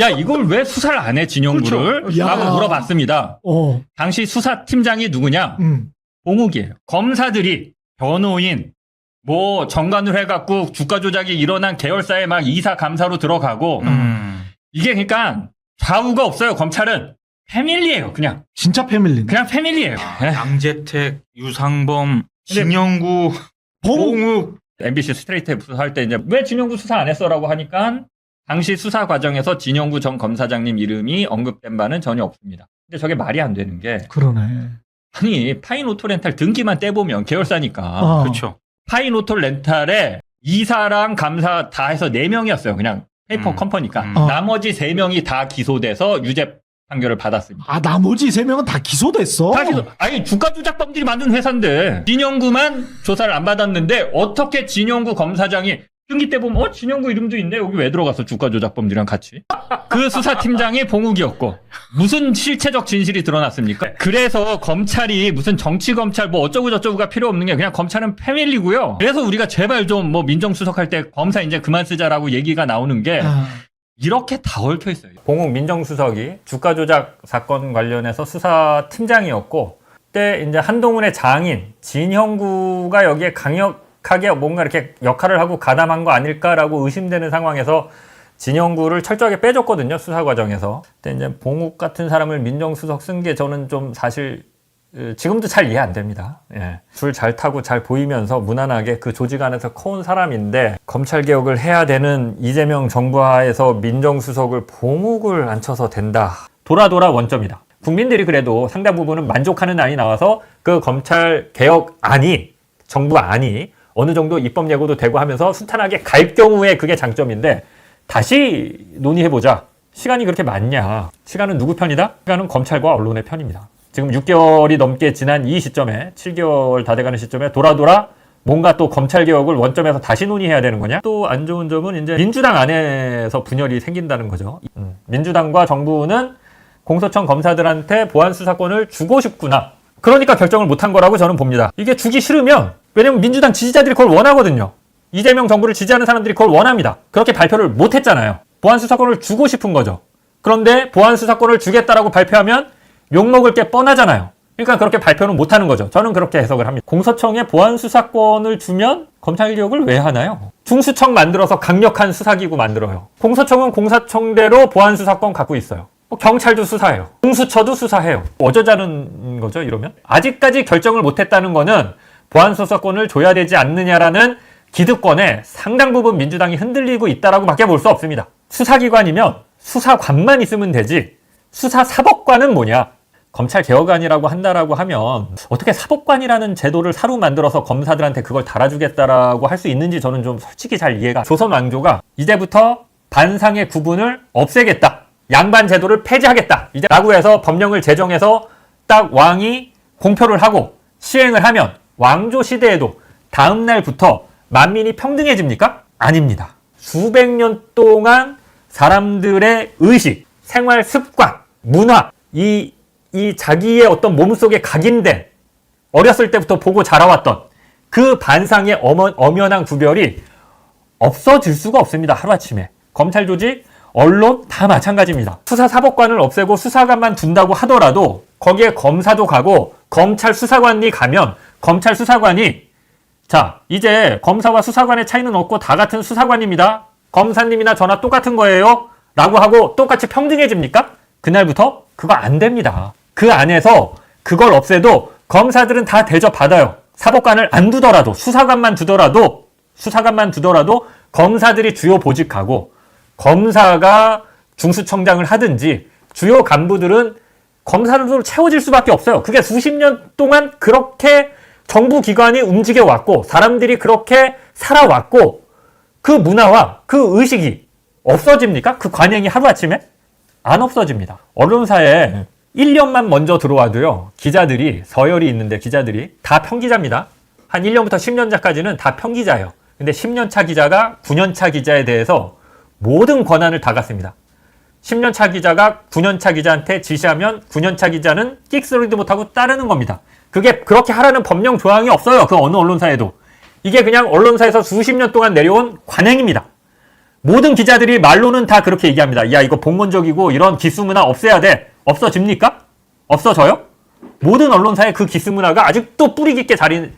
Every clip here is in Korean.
야, 이걸 왜 수사를 안 해, 진영구를? 그렇죠. 라고 야. 물어봤습니다. 당시 수사팀장이 누구냐? 봉욱이에요. 검사들이 변호인, 뭐 정관을 해갖고 주가 조작이 일어난 계열사에 막 이사 감사로 들어가고 이게 그러니까 좌우가 없어요. 검찰은 패밀리예요. 그냥 진짜 패밀리. 그냥 패밀리예요. 양재택, 유상범, 진영구, 봉욱. MBC 스트레이트 수사할 때 이제 왜 진영구 수사 안 했어라고 하니까 당시 수사 과정에서 진영구 전 검사장님 이름이 언급된 바는 전혀 없습니다. 근데 저게 말이 안 되는 게 그러네. 아니 파인오토 렌탈 등기만 떼보면 계열사니까 그렇죠. 파인오토 렌탈에 이사랑 감사 다 해서 4명이었어요. 그냥 페이퍼 컴퍼니까. 나머지 3명이 다 기소돼서 유죄 판결을 받았습니다. 아, 나머지 3명은 다 기소됐어? 다 기소. 아니 주가 조작범들이 만든 회사인데 진영구만 조사를 안 받았는데 어떻게 진영구 검사장이 등기 때 보면 진영구 이름도 있네. 여기 왜 들어갔어? 주가 조작범들이랑 같이. 그 수사팀장이 봉욱이었고 무슨 실체적 진실이 드러났습니까? 그래서 검찰이 무슨 정치검찰 뭐 어쩌고 저쩌고가 필요 없는 게 그냥 검찰은 패밀리고요. 그래서 우리가 제발 좀 뭐 민정수석할 때 검사 이제 그만 쓰자라고 얘기가 나오는 게 이렇게 다 얽혀 있어요. 봉욱 민정수석이 주가 조작 사건 관련해서 수사팀장이었고 그때 이제 한동훈의 장인 진형구가 여기에 강력하게 뭔가 이렇게 역할을 하고 가담한 거 아닐까라고 의심되는 상황에서 진영구를 철저하게 빼줬거든요. 수사 과정에서. 근데 이제 봉욱 같은 사람을 민정수석 쓴 게 저는 좀 사실 지금도 잘 이해 안 됩니다. 예. 줄 잘 타고 잘 보이면서 무난하게 그 조직 안에서 커온 사람인데 검찰 개혁을 해야 되는 이재명 정부 하에서 민정수석을 봉욱을 앉혀서 된다. 돌아 원점이다. 국민들이 그래도 상당 부분은 만족하는 안이 나와서 그 검찰 개혁 안이 정부 안이 어느 정도 입법 예고도 되고 하면서 순탄하게 갈 경우에 그게 장점인데 다시 논의해보자. 시간이 그렇게 많냐. 시간은 누구 편이다? 시간은 검찰과 언론의 편입니다. 지금 6개월이 넘게 지난 이 시점에 7개월 다 돼가는 시점에 돌아 뭔가 또 검찰 개혁을 원점에서 다시 논의해야 되는 거냐? 또 안 좋은 점은 이제 민주당 안에서 분열이 생긴다는 거죠. 민주당과 정부는 공소청 검사들한테 보안 수사권을 주고 싶구나. 그러니까 결정을 못한 거라고 저는 봅니다. 이게 주기 싫으면 왜냐면 민주당 지지자들이 그걸 원하거든요. 이재명 정부를 지지하는 사람들이 그걸 원합니다. 그렇게 발표를 못했잖아요. 보안 수사권을 주고 싶은 거죠. 그런데 보안 수사권을 주겠다라고 발표하면 욕먹을 게 뻔하잖아요. 그러니까 그렇게 발표는 못하는 거죠. 저는 그렇게 해석을 합니다. 공소청에 보안 수사권을 주면 검찰 개혁을 왜 하나요? 중수청 만들어서 강력한 수사기구 만들어요. 공소청은 공사청대로 보안 수사권 갖고 있어요. 경찰도 수사해요. 공수처도 수사해요. 어쩌자는 거죠, 이러면? 아직까지 결정을 못했다는 거는 보안 수사권을 줘야 되지 않느냐라는 기득권에 상당 부분 민주당이 흔들리고 있다라고 밖에 볼 수 없습니다. 수사기관이면 수사관만 있으면 되지 수사사법관은 뭐냐? 검찰 개혁안이라고 한다라고 하면 어떻게 사법관이라는 제도를 새로 만들어서 검사들한테 그걸 달아주겠다라고 할 수 있는지 저는 좀 솔직히 잘 이해가. 조선 왕조가 이제부터 반상의 구분을 없애겠다. 양반 제도를 폐지하겠다. 이제 라고 해서 법령을 제정해서 딱 왕이 공표를 하고 시행을 하면 왕조 시대에도 다음 날부터 만민이 평등해집니까? 아닙니다. 수백 년 동안 사람들의 의식, 생활 습관, 문화, 이 자기의 어떤 몸속에 각인된 어렸을 때부터 보고 자라왔던 그 반상의 엄연한 구별이 없어질 수가 없습니다. 하루아침에. 검찰 조직, 언론 다 마찬가지입니다. 수사사법관을 없애고 수사관만 둔다고 하더라도 거기에 검사도 가고 검찰 수사관이 가면 검찰 수사관이 자, 이제 검사와 수사관의 차이는 없고 다 같은 수사관입니다. 검사님이나 저나 똑같은 거예요. 라고 하고 똑같이 평등해집니까? 그날부터 그거 안 됩니다. 그 안에서 그걸 없애도 검사들은 다 대접받아요. 사법관을 안 두더라도 수사관만 두더라도 검사들이 주요 보직하고 검사가 중수청장을 하든지 주요 간부들은 검사들로 채워질 수밖에 없어요. 그게 수십 년 동안 그렇게 정부 기관이 움직여 왔고 사람들이 그렇게 살아왔고 그 문화와 그 의식이 없어집니까? 그 관행이 하루아침에? 안 없어집니다. 언론사에 1년만 먼저 들어와도요. 기자들이 서열이 있는데 기자들이 다 평기자입니다. 한 1년부터 10년차까지는 다 평기자예요. 근데 10년차 기자가 9년차 기자에 대해서 모든 권한을 다 갖습니다. 10년차 기자가 9년차 기자한테 지시하면 9년차 기자는 끽소리도 못하고 따르는 겁니다. 그게 그렇게 하라는 법령 조항이 없어요. 그 어느 언론사에도. 이게 그냥 언론사에서 수십 년 동안 내려온 관행입니다. 모든 기자들이 말로는 다 그렇게 얘기합니다. 야, 이거 봉건적이고 이런 기수문화 없애야 돼. 없어집니까? 없어져요? 모든 언론사에 그 기수문화가 아직도 뿌리 깊게 자리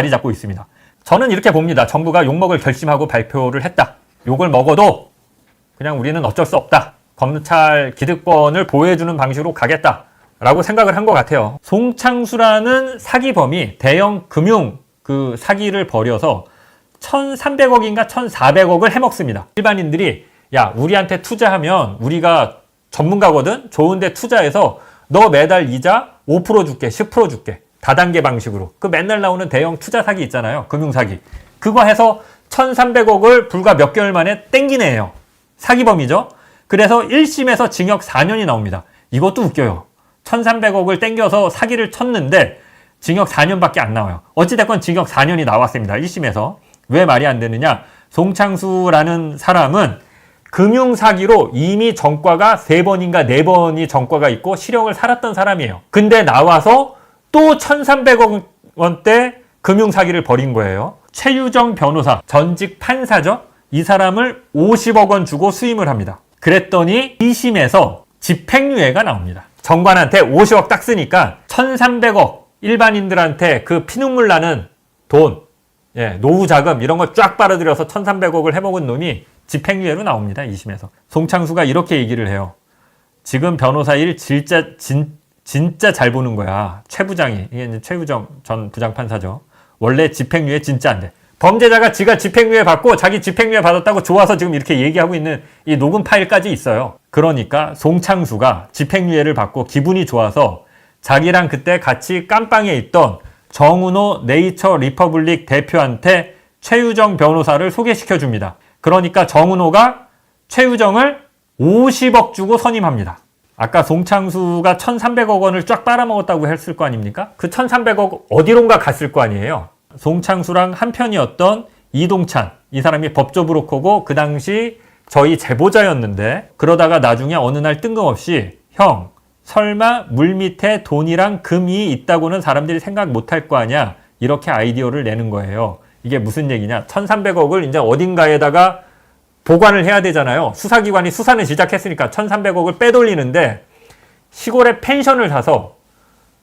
잡고 있습니다. 저는 이렇게 봅니다. 정부가 욕먹을 결심하고 발표를 했다. 욕을 먹어도 그냥 우리는 어쩔 수 없다. 검찰 기득권을 보호해주는 방식으로 가겠다라고 생각을 한 것 같아요. 송창수라는 사기범이 대형 금융 그 사기를 벌여서 1,300억인가 1,400억을 해먹습니다. 일반인들이 야, 우리한테 투자하면 우리가 전문가거든? 좋은데 투자해서 너 매달 이자 5% 줄게, 10% 줄게. 다단계 방식으로. 그 맨날 나오는 대형 투자 사기 있잖아요. 금융 사기. 그거 해서 1,300억을 불과 몇 개월 만에 땡기네요. 사기범이죠. 그래서 1심에서 징역 4년이 나옵니다. 이것도 웃겨요. 1,300억을 땡겨서 사기를 쳤는데 징역 4년밖에 안 나와요. 어찌됐건 징역 4년이 나왔습니다. 1심에서. 왜 말이 안 되느냐? 송창수라는 사람은 금융사기로 이미 전과가 3번인가 4번이 전과가 있고 실형을 살았던 사람이에요. 근데 나와서 또 1,300억 원대 금융사기를 벌인 거예요. 최유정 변호사, 전직 판사죠? 이 사람을 50억 원 주고 수임을 합니다. 그랬더니 2심에서 집행유예가 나옵니다. 정관한테 50억 딱 쓰니까 1,300억 일반인들한테 그 피눈물 나는 돈, 노후 자금 이런 거 쫙 빨아들여서 1,300억을 해먹은 놈이 집행유예로 나옵니다. 2심에서. 송창수가 이렇게 얘기를 해요. 지금 변호사 일 진짜 잘 보는 거야. 최 부장이. 이게 이제 최유정 전 부장판사죠. 원래 집행유예 진짜 안 돼. 범죄자가 지가 집행유예 받고 자기 집행유예 받았다고 좋아서 지금 이렇게 얘기하고 있는 이 녹음 파일까지 있어요. 그러니까 송창수가 집행유예를 받고 기분이 좋아서 자기랑 그때 같이 깜빵에 있던 정은호 네이처 리퍼블릭 대표한테 최유정 변호사를 소개시켜 줍니다. 그러니까 정은호가 최유정을 50억 주고 선임합니다. 아까 송창수가 1,300억 원을 쫙 빨아먹었다고 했을 거 아닙니까? 그 1,300억 어디론가 갔을 거 아니에요. 송창수랑 한편이었던 이동찬, 이 사람이 법조 브로커고 그 당시 저희 제보자였는데 그러다가 나중에 어느 날 뜬금없이 형, 설마 물밑에 돈이랑 금이 있다고는 사람들이 생각 못할 거 아니야? 이렇게 아이디어를 내는 거예요. 이게 무슨 얘기냐? 1,300억을 이제 어딘가에다가 보관을 해야 되잖아요. 수사기관이 수사는 시작했으니까 1,300억을 빼돌리는데 시골에 펜션을 사서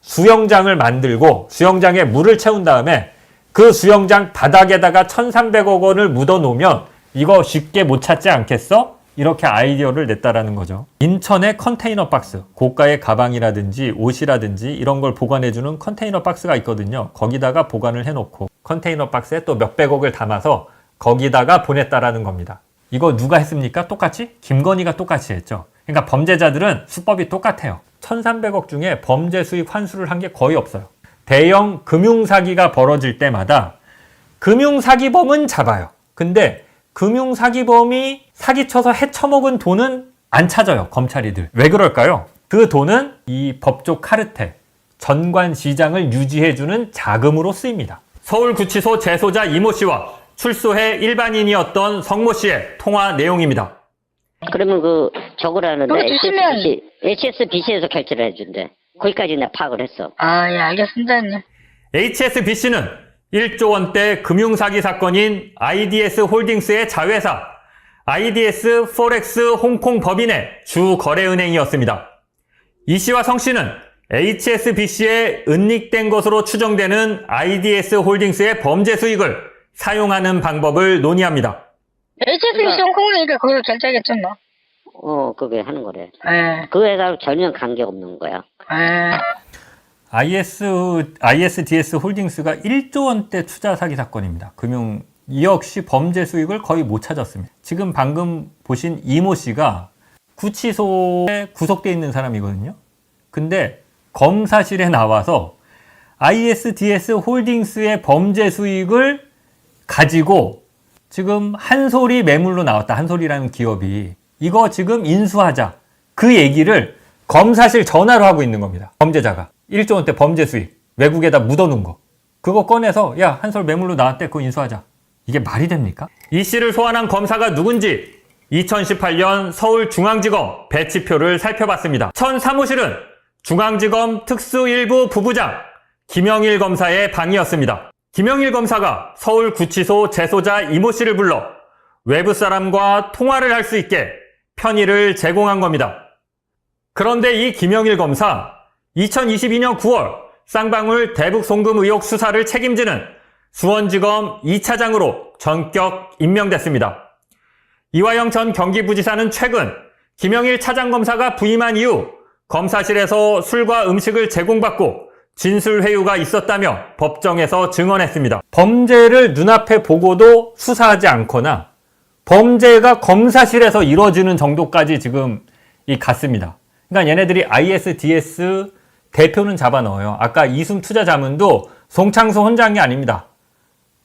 수영장을 만들고 수영장에 물을 채운 다음에 그 수영장 바닥에다가 1,300억 원을 묻어 놓으면 이거 쉽게 못 찾지 않겠어? 이렇게 아이디어를 냈다라는 거죠. 인천에 컨테이너 박스, 고가의 가방이라든지 옷이라든지 이런 걸 보관해주는 컨테이너 박스가 있거든요. 거기다가 보관을 해놓고 컨테이너 박스에 또 몇백억을 담아서 거기다가 보냈다라는 겁니다. 이거 누가 했습니까? 똑같이? 김건희가 똑같이 했죠. 그러니까 범죄자들은 수법이 똑같아요. 1,300억 중에 범죄 수익 환수를 한 게 거의 없어요. 대형 금융사기가 벌어질 때마다 금융사기범은 잡아요. 근데 금융사기범이 사기쳐서 헤쳐먹은 돈은 안 찾아요. 검찰이들. 왜 그럴까요? 그 돈은 이 법조 카르텔, 전관시장을 유지해주는 자금으로 쓰입니다. 서울구치소 재소자 이모 씨와 출소해 일반인이었던 성모 씨의 통화 내용입니다. 그러면 그 적으라는데 여기 주시면 HSBC에서 결제를 해준대. 거기까지 내가 파악을 했어. 아, 예, 알겠습니다, 형님. HSBC는 1조 원대 금융사기 사건인 IDS 홀딩스의 자회사 IDS 포렉스 홍콩 법인의 주 거래은행이었습니다. 이 씨와 성 씨는 HSBC에 은닉된 것으로 추정되는 IDS 홀딩스의 범죄 수익을 사용하는 방법을 논의합니다. HSBC 홍콩이니까 그걸 결제하겠죠, 뭐. 그게 하는 거래. 예, 그 회사랑 전혀 관계없는 거야. 예. ISDS 홀딩스가 1조 원대 투자 사기 사건입니다. 이 역시 범죄 수익을 거의 못 찾았습니다. 지금 방금 보신 이모 씨가 구치소에 구속돼 있는 사람이거든요. 근데 검사실에 나와서 ISDS 홀딩스의 범죄 수익을 가지고 지금 한솔이 매물로 나왔다. 한솔이라는 기업이. 이거 지금 인수하자. 그 얘기를 검사실 전화로 하고 있는 겁니다. 범죄자가. 1조 원대 범죄 수익. 외국에다 묻어놓은 거. 그거 꺼내서 야, 한솔 매물로 나왔대. 그거 인수하자. 이게 말이 됩니까? 이 씨를 소환한 검사가 누군지 2018년 서울중앙지검 배치표를 살펴봤습니다. 천 사무실은 중앙지검 특수일부 부부장 김영일 검사의 방이었습니다. 김영일 검사가 서울구치소 재소자 이모 씨를 불러 외부 사람과 통화를 할 수 있게 편의를 제공한 겁니다. 그런데 이 김영일 검사 2022년 9월 쌍방울 대북 송금 의혹 수사를 책임지는 수원지검 2차장으로 전격 임명됐습니다. 이화영 전 경기부지사는 최근 김영일 차장검사가 부임한 이후 검사실에서 술과 음식을 제공받고 진술회유가 있었다며 법정에서 증언했습니다. 범죄를 눈앞에 보고도 수사하지 않거나 범죄가 검사실에서 이루어지는 정도까지 지금 갔습니다. 그러니까 얘네들이 ISDS 대표는 잡아넣어요. 아까 이숨 투자자문도 송창수 혼자한 게 아닙니다.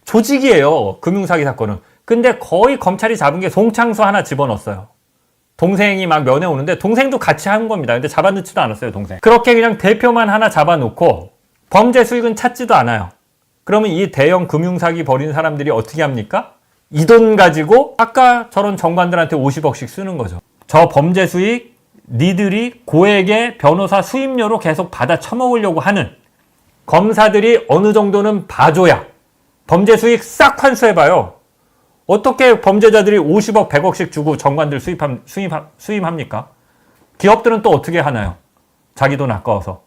조직이에요. 금융사기 사건은. 근데 거의 검찰이 잡은 게 송창수 하나 집어넣었어요. 동생이 막 면회 오는데 동생도 같이 한 겁니다. 근데 잡아넣지도 않았어요, 동생. 그렇게 그냥 대표만 하나 잡아놓고 범죄 수익은 찾지도 않아요. 그러면 이 대형 금융사기 벌이는 사람들이 어떻게 합니까? 이 돈 가지고 아까 저런 정관들한테 50억씩 쓰는 거죠. 저 범죄 수익 니들이 고액의 변호사 수임료로 계속 받아 처먹으려고 하는 검사들이 어느 정도는 봐줘야 범죄 수익 싹 환수해봐요. 어떻게 범죄자들이 50억, 100억씩 주고 정관들 수임합니까? 기업들은 또 어떻게 하나요? 자기 돈 아까워서.